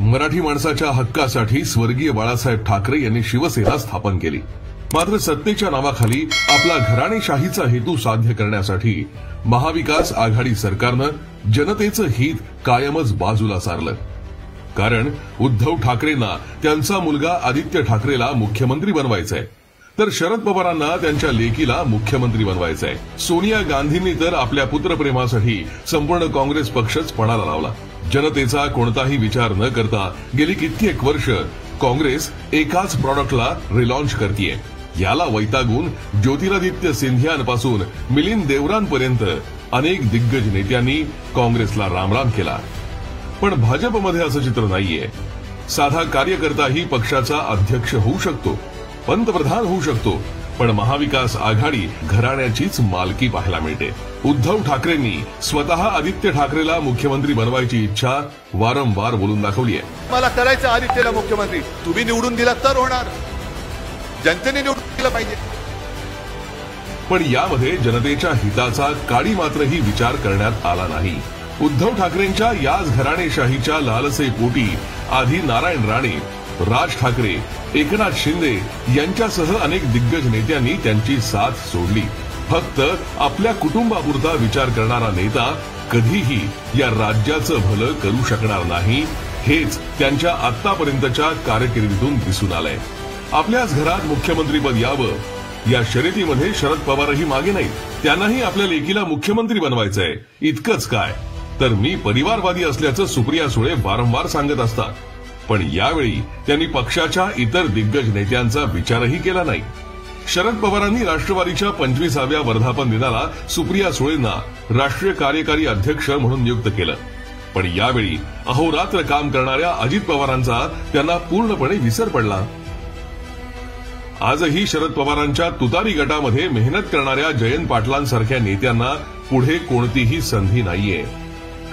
मराठी माणसाच्या हक्कासाठी स्वर्गीय बाळासाहेब ठाकरे यांनी शिवसेना स्थापन केली। मात्र सत्तेच्या नावाखाली आपला घराणेशाहीचा हेतू साध्य करण्यासाठी महाविकास आघाडी सरकारनं जनतेचं हित कायमच बाजूला सारलं। कारण उद्धव ठाकरेंना त्यांचा मुलगा आदित्य ठाकरेला मुख्यमंत्री बनवायचंय, तर शरद पवारांना त्यांच्या लेकीला मुख्यमंत्री बनवायचंय। सोनिया गांधींनी तर आपल्या पुत्रप्रेमासाठी संपूर्ण काँग्रेस पक्षच पणाला लावला। जनतेचा कोणताही विचार न करता गेली कित्येक वर्ष काँग्रेस एकाच प्रॉडक्टला रिलॉन्च करतीये। याला वैतागून ज्योतिरादित्य सिंधियांपासून मिलिंद देवरांपर्यंत अनेक दिग्गज नेत्यांनी काँग्रेसला रामराम केला। पण भाजपमध्ये असं चित्र नाहीये। साधा कार्यकर्ताही पक्षाचा अध्यक्ष होऊ शकतो, पंतप्रधान होऊ शकतो, पण महाविकास आघाडी घराण्याचीच मालकी पाहायला मिळते। उद्धव ठाकरेंनी स्वतः आदित्य ठाकरेला मुख्यमंत्री बनवायची इच्छा वारंवार बोलून दाखवली आहे। मला करायचं आदित्यला मुख्यमंत्री, तुम्ही निवडून दिला तर होणार, जनतेने निवडून दिलं पाहिजे। पण यामध्ये जनतेच्या हिताचा काडी मात्रही विचार करण्यात आला नाही। उद्धव ठाकरेंच्या याच घराणेशाहीच्या लालसेपोटी आधी नारायण राणे, राज ठाकरे, एकनाथ शिंदे यांच्यासह अनेक दिग्गज नेत्यांनी त्यांची साथ सोडली। फक्त आपल्या कुटुंबापुरता विचार करणारा नेता कधीही या राज्याचं भलं करू शकणार नाही, हेच त्यांच्या आतापर्यंतच्या कारकिर्दीतून दिसून आलंय। आपल्याच घरात मुख्यमंत्रीपद यावं या शर्यतीमध्ये शरद पवारही मागे नाहीत। त्यांनाही आपल्या लेकीला मुख्यमंत्री बनवायचंय। इतकंच काय, तर मी परिवारवादी असल्याचं सुप्रिया सुळे वारंवार सांगत असतात, पण यावेळी त्यांनी पक्षाच्या इतर दिग्गज नेत्यांचा विचारही केला नाही। शरद पवारांनी राष्ट्रवादीच्या 25व्या वर्धापन दिनाला सुप्रिया सुळेंना राष्ट्रीय कार्यकारी अध्यक्ष म्हणून नियुक्त केलं, पण यावेळी अहोरात्र काम करणाऱ्या अजित पवारांचा त्यांना पूर्णपणे विसर पडला। आजही शरद पवारांच्या तुतारी गटामध्ये मेहनत करणाऱ्या जयंत पाटलांसारख्या नेत्यांना पुढे कोणतीही संधी नाहीये,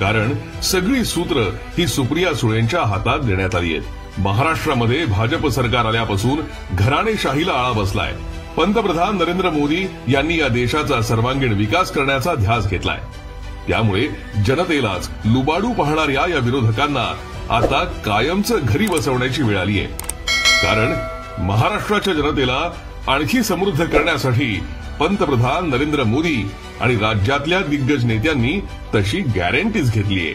कारण सगळी सूत्र ही सुप्रिया सुळेंच्या हातात देण्यात आली आहेत। महाराष्ट्रामध्ये भाजप सरकार आल्यापासून घराणेशाहीला आळा बसलाय। पंतप्रधान नरेंद्र मोदी यांनी या देशाचा सर्वांगीण विकास करण्याचा ध्यास घेतलाय। त्यामुळे जनतेलाच लुबाडू पाहणाऱ्या या विरोधकांना आता कायमचं घरी बसवण्याची वेळ आलीय। कारण महाराष्ट्राच्या जनतेला आणखी समृद्ध करण्यासाठी पंतप्रधान नरेंद्र मोदी आणि राज्यातल्या दिग्गज नेत्यांनी तशी गॅरंटीज घेतलीये।